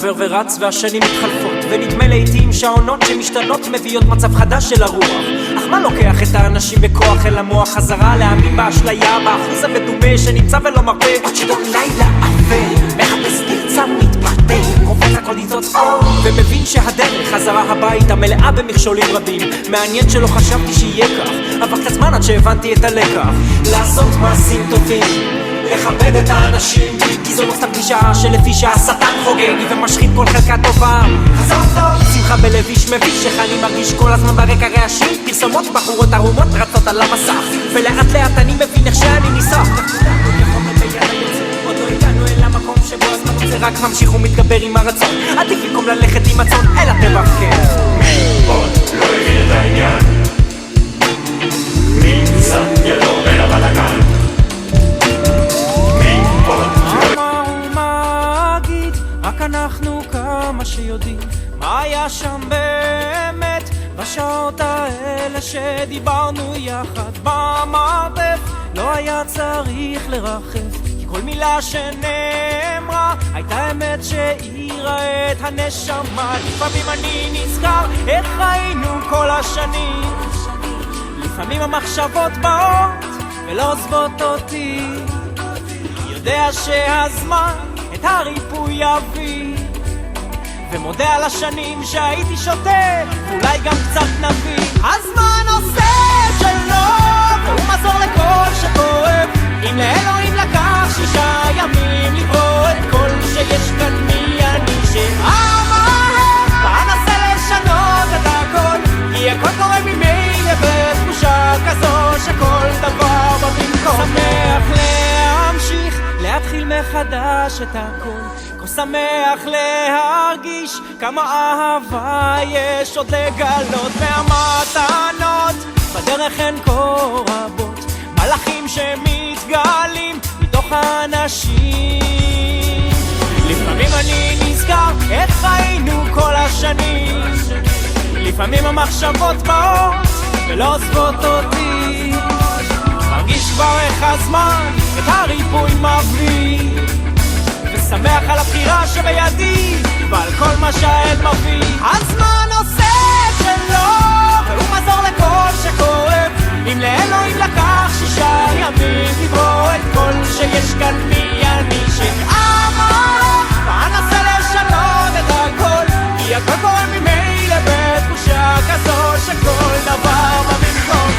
עובר ורץ והשנים מתחלפות, ונדמה לעתים שהעונות שמשתנות מביאות מצב חדש של הרוח. אך מה לוקח את האנשים בכוח אל המוח חזרה להאמין באשליה, באחוז המדומה שנמצא ולא מרפא? עוד שידור לילה אפל, מחפש פרצה מתפתה, קופץ הכל ניצוץ אור, ומבין שהדרך חזרה הביתה מלאה במכשולים רבים. מעניין שלא חשבתי שיהיה כך, אבל קצת זמן עד שהבנתי את הלקח. לעשות מעשים טובים, לכבד את האנשים, כי זו לא סתם פגישה שלפי שהשטן חוגג ומשחית כל חלקה טובה. שמחה בלב איש מביש, איך אני מרגיש כל הזמן ברקע רעשים, פרסומות בחורות ערומות רצות על המסך, ולאט לאט אני מבין איך שאני ניסח. עוד לא הגענו אל המקום שבו הזמן רוצה רק ממשיך ומתגבר עם הרצון, עדיף במקום ללכת עם הצאן אל הטבע. מי עוד לא הבין את העניין? מי שם ידו בין הבלגן? רק אנחנו כמה שיודעים מה היה שם באמת בשעות האלה שדיברנו יחד במרתף. לא היה צריך לרחף, כי כל מילה שנאמרה הייתה אמת שהאירה את הנשמה. לפעמים אני נזכר איך היינו כל השנים, לפעמים המחשבות באות ולא עוזבות אותי. יודע שהזמן את הריפוי יביא, ומודה על השנים שהייתי שוטה, אולי גם קצת נביא. הזמן עושה את שלו, והוא מזור לכל שכואב. אם לאלוהים לקח 6 ימים לברוא את כל שיש כאן, מי אני שאמר ואנסה לשנות את הכל, כי הכל קורה ממילא בתחושה כזו שכל דבר במקום. שמח להמשיך להתחיל מחדש את הכל, כה שמח להרגיש כמה אהבה יש עוד לגלות, והמתנות בדרך הן כה רבות, מלאכים שמתגלים מתוך האנשים. לפעמים אני נזכר איך היינו כל השנים, לפעמים המחשבות באות ולא עוזבות אותי. מרגיש כבר איך הזמן את הריפוי מביא, ושמח על הבחירה שבידי ועל כל מה שהעת מביא. הזמן עושה את שלו, והוא מזור לכל שכואב. אם לאלוהים לקח 6 ימים לברוא את כל שיש כאן, מי אני שאמר ואנסה לשנות את הכל, כי הכל קורה ממילא בתחושה כזו שכל דבר במקום.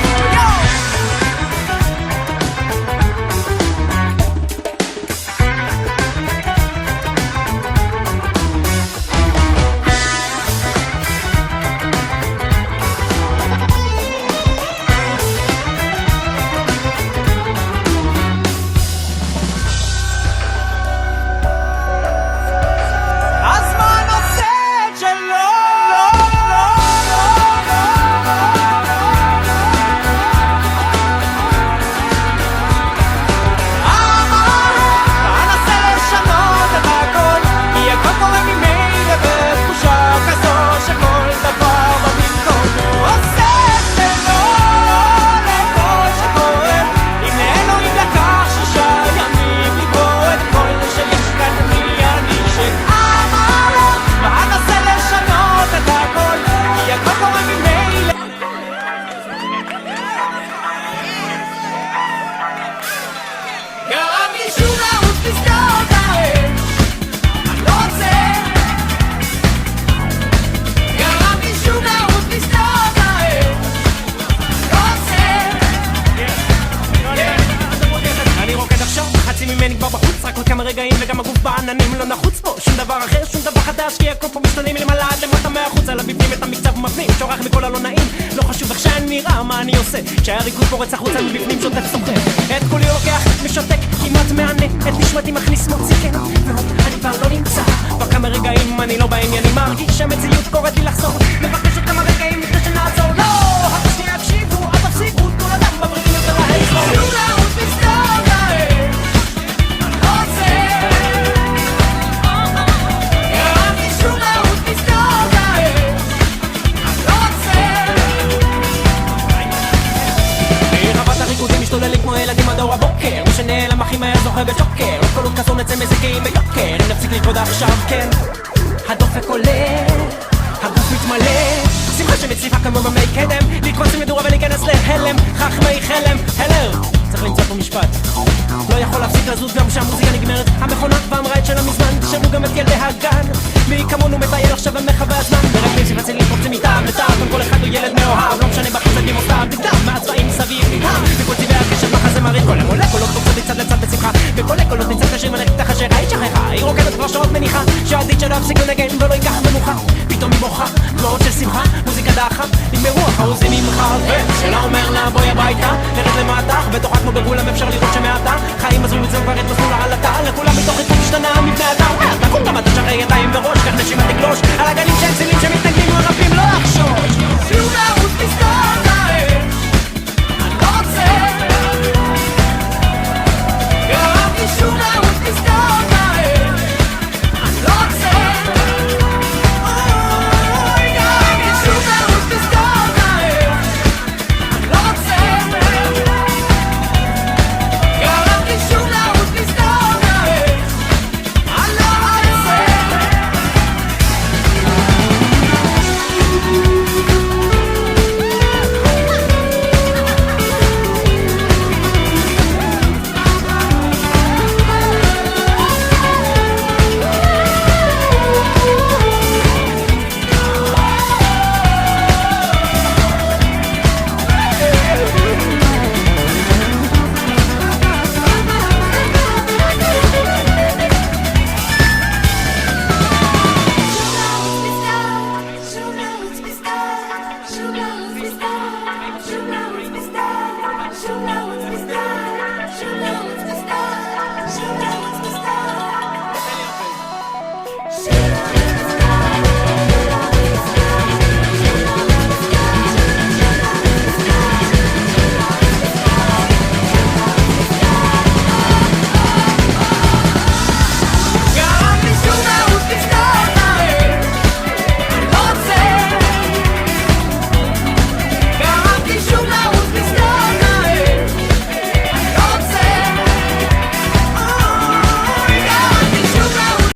וגם הגוף בעננים לא נחוץ פה שום דבר אחר, שום דבר חדש, כי הכל פה משתנה מלמעלה עד למטה מהחוץ, על הבפנים את המקצב ומפנים, שורח מכל הלא נעים. לא חשוב איך שאני נראה, מה אני עושה, כשהריקוד פורץ החוצה מבפנים שוטף סוחר. את כולי לוקח, משתק, כמעט מענה, את נשמתי מכניס מוציא כן, אני כבר לא נמצא בכמה רגעים, אני לא בעניינים, מרגיש שהמציאות קוראת לי לחזור, מבקש עוד כמה רגעים לפני שנעצור. לא, רק שנייה הקשיבו, אל תפסיקו, כל אדם בבריאים יותר להיזור. משתוללים כמו ילדים עד אור הבוקר, מי שנעלם הכי מהר זוכה בשוקר, כל עוד כסון נצא מזיקים ביוקר, אם נפסיק לקרוד עכשיו כן, להפסיק לזוז גם שהמוזיקה נגמרת. המכונה כבר אמרה את שלה מזמן, תשמעו גם את ילדי הגן. מי כמונו מטייל עכשיו ומחווה הזמן, מרגלים שרצים לקופצים איתם לטעם, כל אחד הוא ילד מאוהב, לא משנה בחצדים או סתם, תגדם מהצבעים סביב נדהם, וכל צבעי הקשת מחזה מרית, כל המולקולות קופצות מצד לצד בשמחה, וכל הקולות נמצאת השיר מלכת החשרה, היא שכחה, היא רוקדת כבר שעות מניחה, שהעדיד שלא יפסיק לנגן ולא ייקח מנוחה, פתאום היא בוכה, דמעות של שמחה, מוזיקה דחה, נגמרו החרוזים ממך, ושלה אומר לה בואי הביתה, נרד למטה, בתוכה כמו בגולם אפשר לראות שמעתה, חיים עזרו את זה כבר את מסלול העלתה, לכולם מתוך התחום השתנה מבני אדם, תקום גם אתה שרי ידיים וראש,